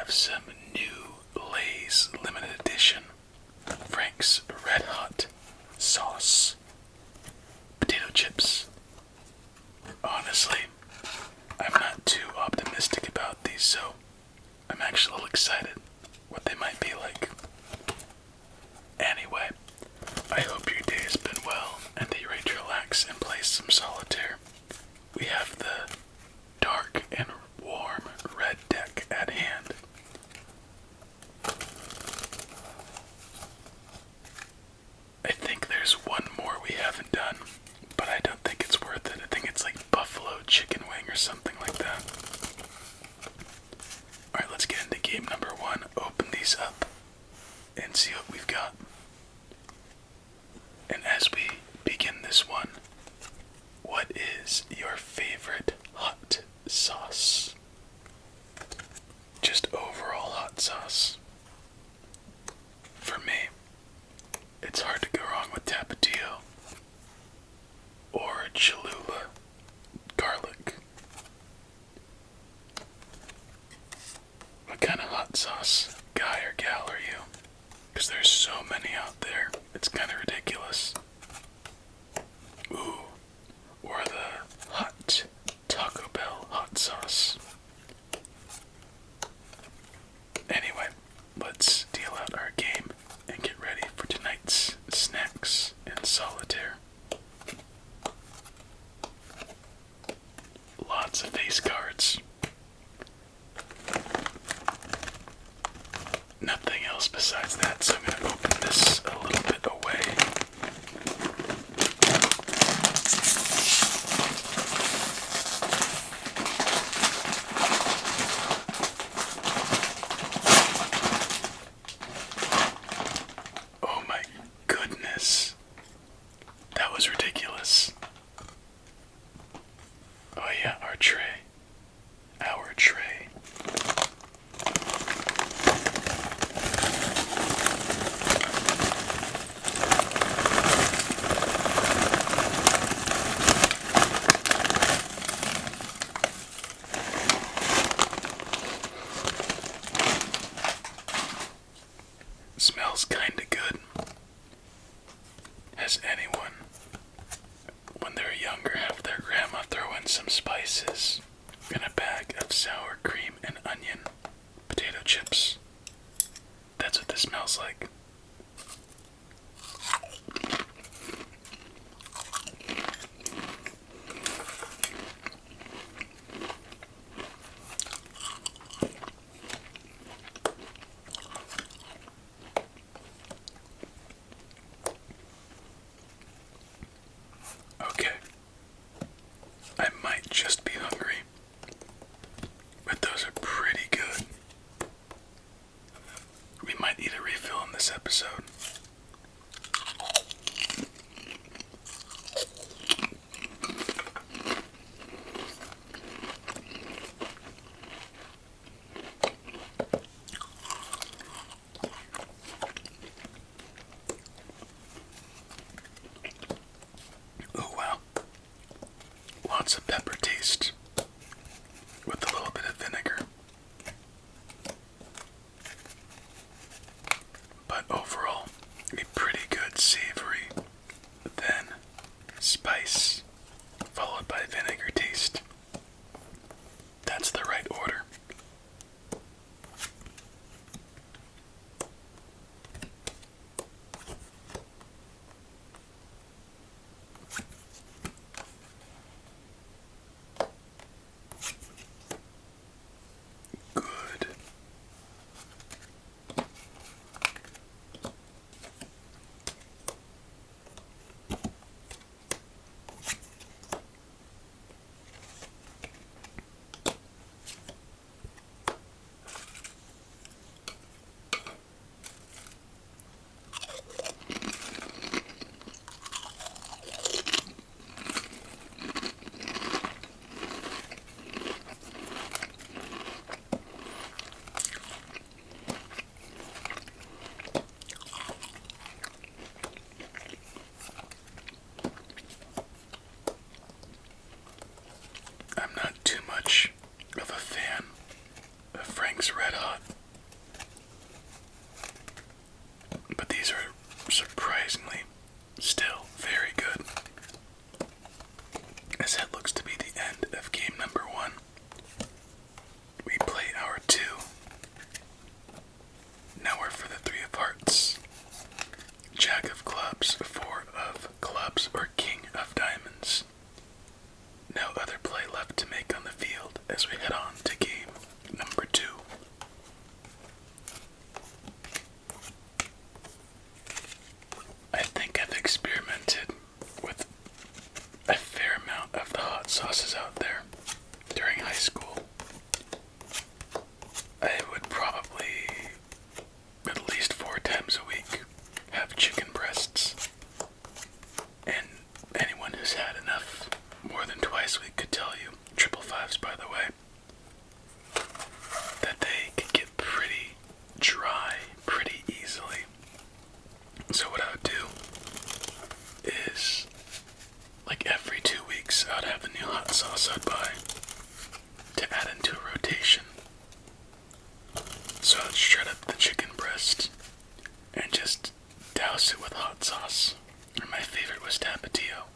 have some new Lay's limited edition Frank's Red Hot sauce potato chips. Honestly, I'm not too optimistic about these, so I'm actually a little excited what they might be like. Anyway, I hope your day has been well and that you're ready to relax and play some solitaire. We have the dark and warm red deck at hand. I think there's one more we haven't done, but I don't think it's worth it. I think it's like buffalo chicken wing or something like that. Alright, let's get into game number 1. Open these up and see what we've got. And as we begin this one, what is your favorite hot sauce? Just overall hot sauce. For me, it's hard to go wrong with Tapatio or Cholula garlic. What kind of hot sauce guy or gal are you? Because there's so many out there, it's kind of ridiculous. Ooh, or the hot Taco Bell hot sauce. Anyway, let's deal out our game and get ready for tonight's snacks and solitaire. Lots of face cards. Nothing else besides that, so I'm going to open this a little bit away. Oh my goodness. That was ridiculous. Oh yeah, our tray. Our tray. Smells kinda good. Has anyone, when they're younger, have their grandma throw in some spices in a bag of sour cream and onion potato chips? That's what this smells like. Okay, I might just be hungry, but those are pretty good. We might need a refill in this episode. Oh wow. Lots of pepper taste with a little bit of vinegar. But overall, a pretty good savory, then spice, followed by vinegar taste. That's the right order. Good. I'm not too much of a fan of Frank's Red Hot. So I'd shred up the chicken breast and just douse it with hot sauce. And my favorite was Tapatio,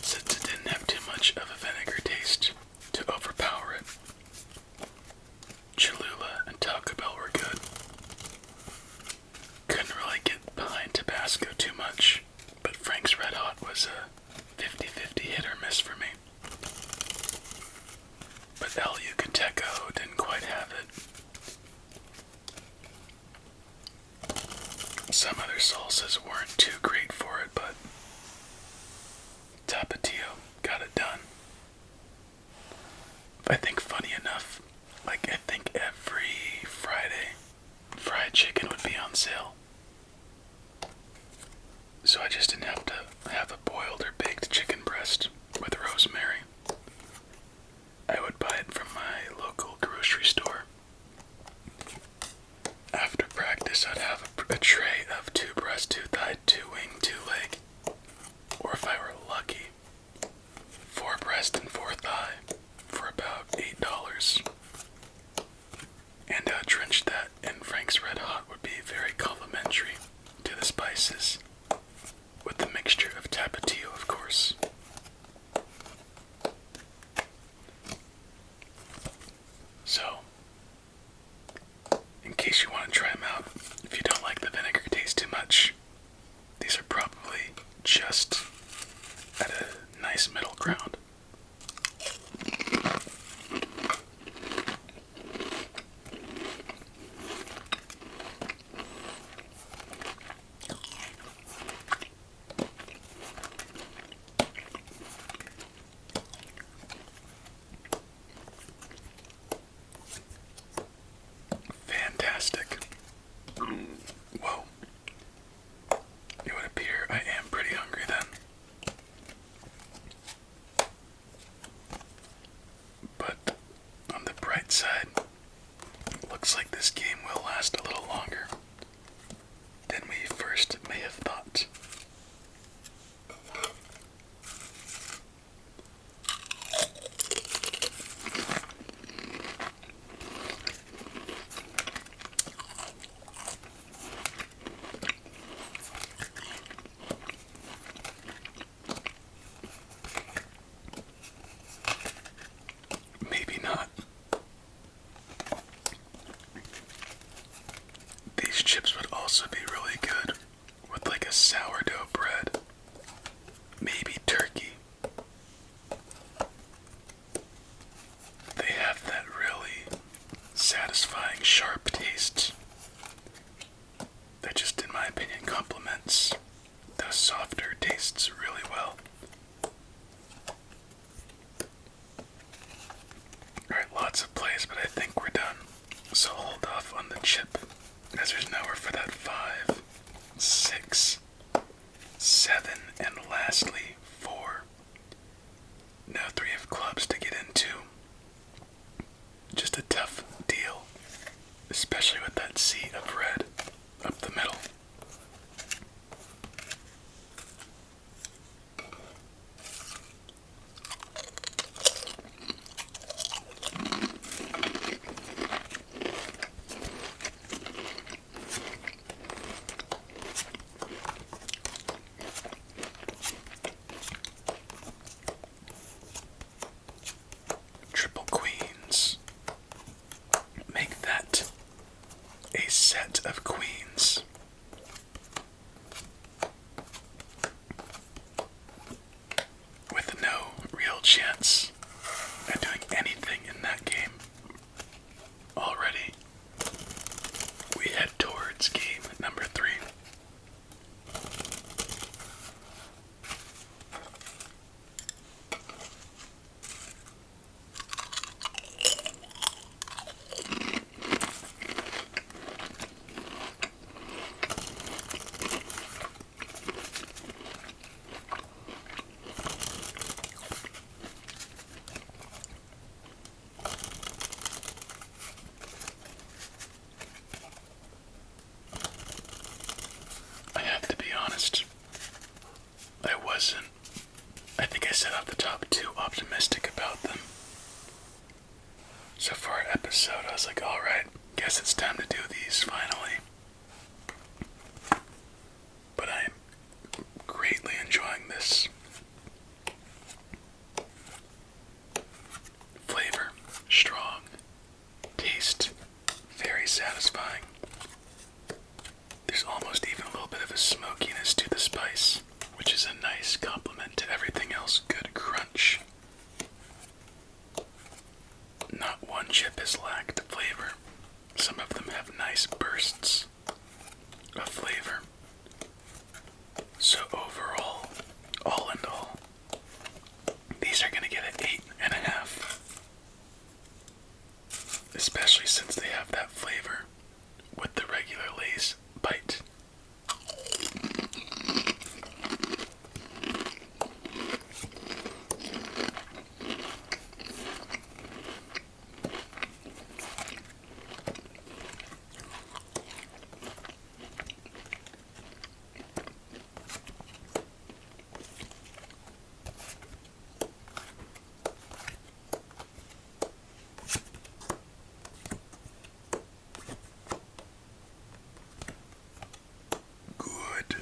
since it didn't have too much of a vinegar taste to overpower it. Cholula and Taco Bell were good. Couldn't really get behind Tabasco too much, but Frank's Red Hot was a 50-50 hit or miss for me. But El Yucateco didn't quite have it. Some other salsas weren't too great for it, but Tapatio got it done. I think funny enough, I think every Friday, fried chicken would be on sale. So I just didn't have to have a boiled or baked chicken breast with rosemary. I would buy it from my local grocery store. After practice, I'd have a tray of 2 breast, 2 thigh, 2 wing, 2 leg. Or if I were lucky, 4 breast and 4 thigh for about $8. And drench that in Frank's Red Hot would be very complimentary to the spices, with the mixture of Tapatio, of course. So, in case you want to try them out, if you don't like the vinegar taste too much, these are probably just at a nice middle ground. Fantastic. Whoa. It would appear I am pretty hungry then. But on the bright side, looks like this game will last a little longer than we first may have thought. Maybe not. These chips would also be really good with like a sourdough bread. Maybe turkey. They have that really satisfying, sharp taste that just, in my opinion, complements those softer tastes really well. Alright, lots of plays, but I think we're done. So hold off on the chip, as there's nowhere for that 5, 6, 7, and lastly 4. No 3 of clubs to get into. Just a tough deal, especially with that sea of red up the middle. Triple queens. Make that a set of queens. With no real chance at doing anything in that game. Already, we head towards game number 3. guess it's time to do these finally. But I'm greatly enjoying this. Flavor, strong. Taste, very satisfying. There's almost even a little bit of a smokiness to the spice, which is a nice complement to everything else. Good crunch. Not one chip has lacked flavor. Some of them have nice bursts of flavor. So overall, all in all, these are going to get an 8.5. Especially since they have that flavor with the regular Lay's bite. Good.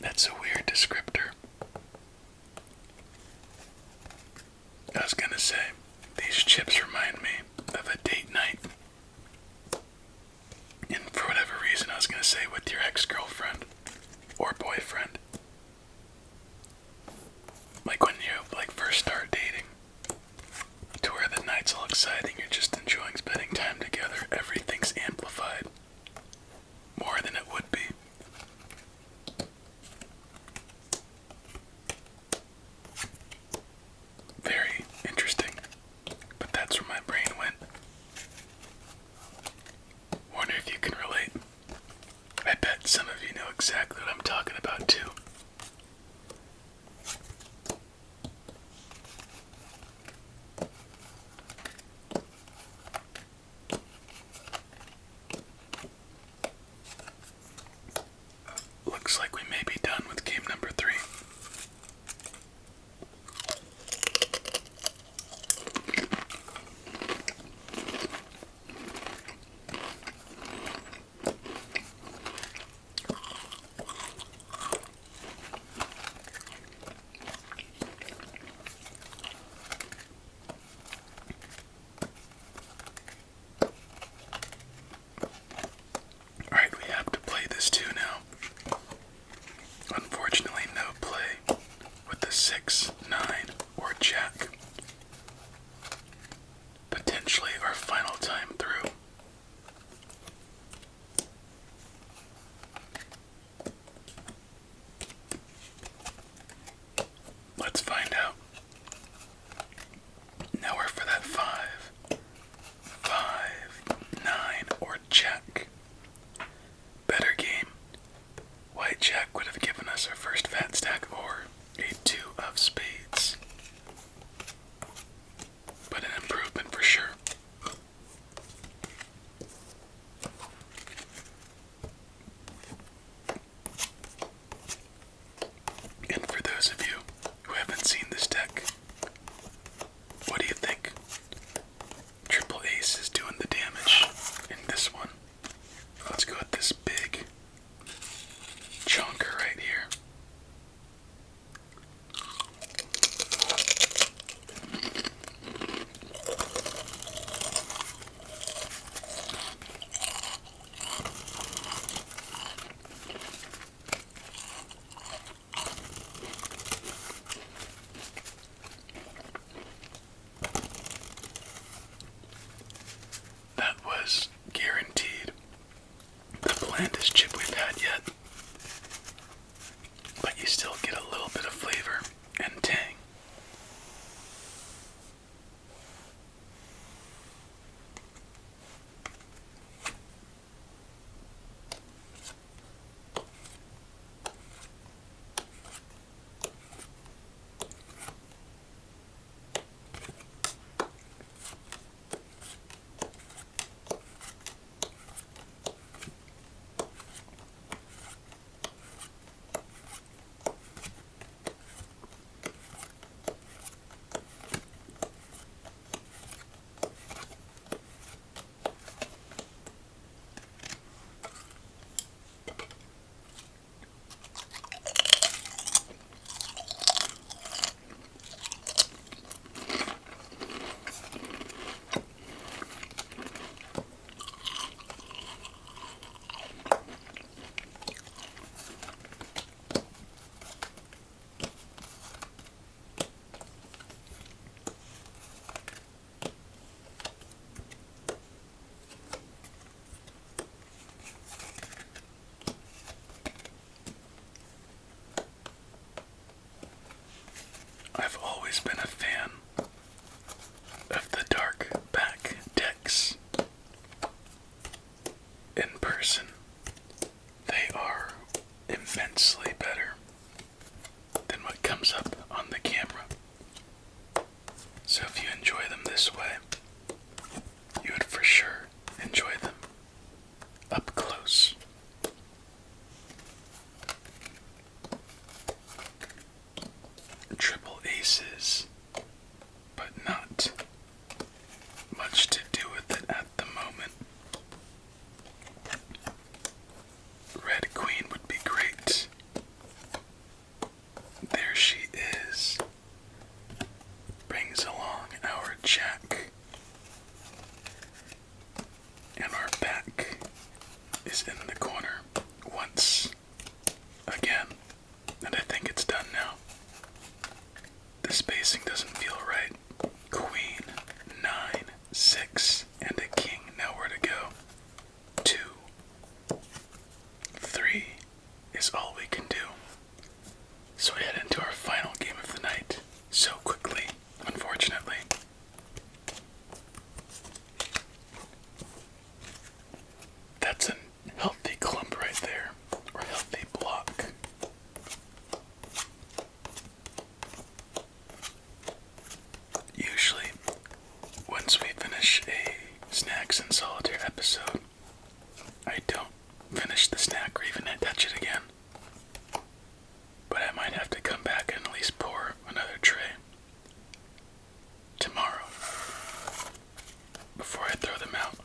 That's a weird descriptor. I was gonna say, these chips remind me of a date night. And for whatever reason, I was gonna say with your ex-girlfriend or boyfriend. Like when you first start dating, to where the night's all exciting, you're just enjoying spending time together. Everything's amplified more than it would be. Very interesting, but that's where my brain went. Wonder if you can relate. I bet some of you know exactly what I'm talking about too. Looks like we may be done with game number 3. this way, you would for sure enjoy them up close. Triple aces, but not much to do with it at the moment. Red queen would be great. There she is. Brings along our jack. And our back is in the corner once again. And I think it's done now. The spacing doesn't feel right. Queen, 9, 6, and a king. Nowhere to go. 2, 3 is all we can do. So we head into our final game of the night. So quickly, unfortunately. That's a healthy clump right there, or healthy block. Usually, once we finish a Snacks and Solitaire episode, I don't finish the snack or even touch it again. But I might have to come back and at least pour another tray tomorrow before I throw them out.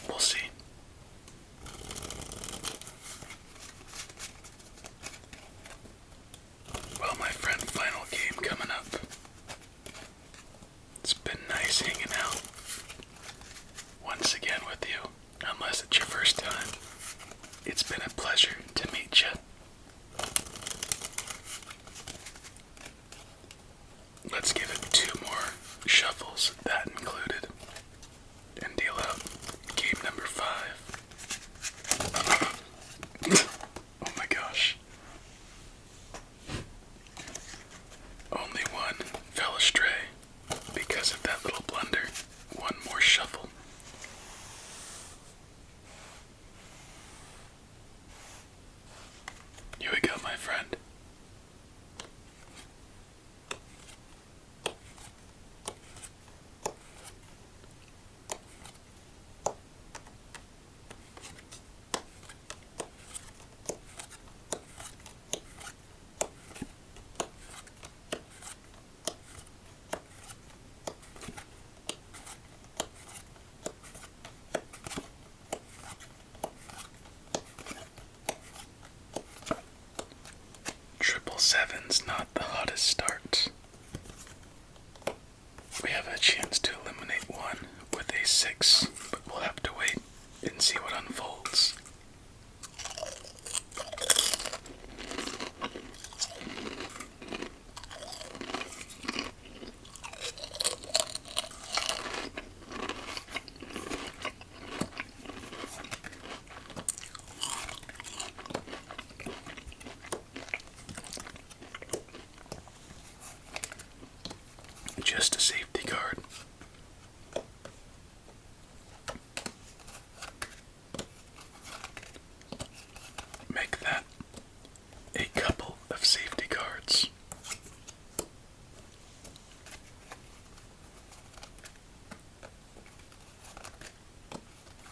We'll see. Well, my friend, final game coming up. It's been nice hanging out once again with you, unless it's your first time. It's been a pleasure to meet you. Let's give it 2 more shuffles, that included, and deal out game number 5. Oh my gosh. Only one fell astray because of that little blunder. 1 more shuffle. Here we go, my friend. Triple seven's not the hottest start. We have a chance to eliminate 1 with a 6, but we'll have to wait and see what unfolds. Just a safety card. Make that a couple of safety cards.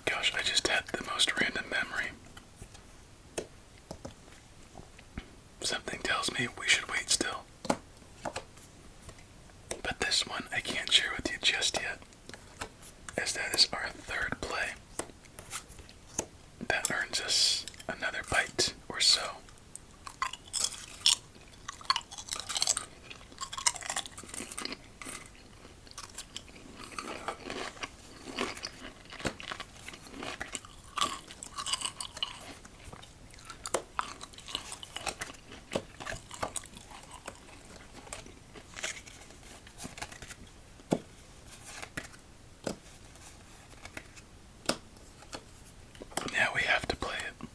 Gosh, I just had the most random memory. Something tells me we should wait still. But this one I can't share with you just yet, as that is our 3rd play. That earns us another bite or so. Now we have to play it.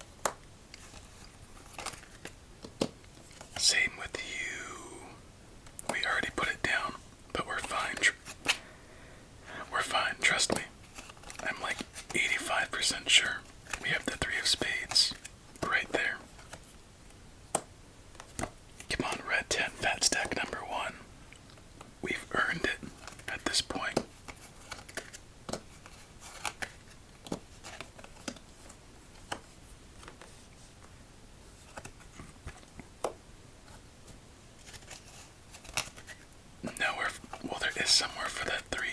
guess somewhere for that 3,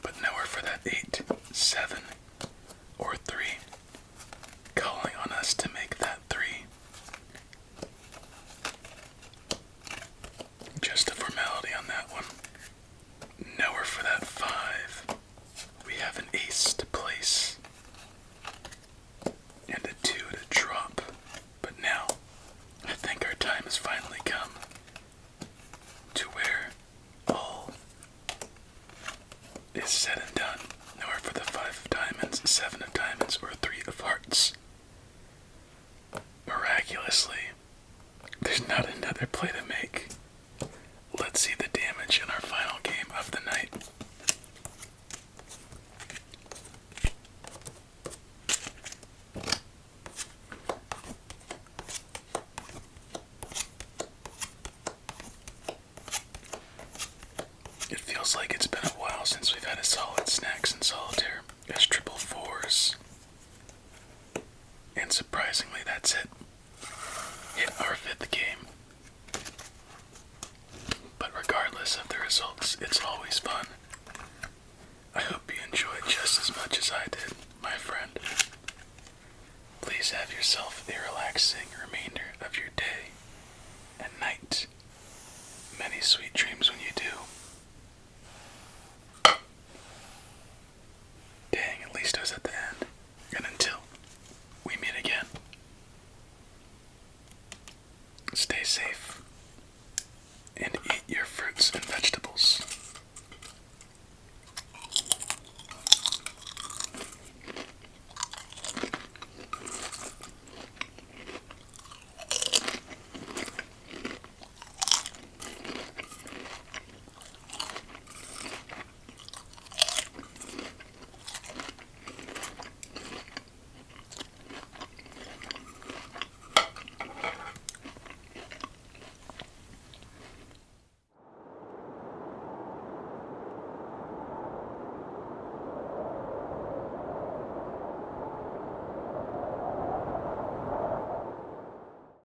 but nowhere for that 8, 7, or 3. Calling on us to make that 3. Just a formality on that one. Nowhere for that 5. We have an ace to place. And a 2 to drop. But now, I think our time has finally come to where all is said and done. Nowhere for the 5 of diamonds, 7 of diamonds, or 3 of hearts. Miraculously, there's not another play to make. Let's see the damage in our final game of the night. It feels like it's been a while since we've had a solid snacks in Solitaire. There's triple 4s. And surprisingly, that's it. Hit our 5th game. But regardless of the results, it's always fun. I hope you enjoyed just as much as I did, my friend. Please have yourself a relaxing remainder of your day and night. Many sweet dreams when you do. Dang, at least I was at the end. And until we meet again, stay safe and eat your fruits and vegetables.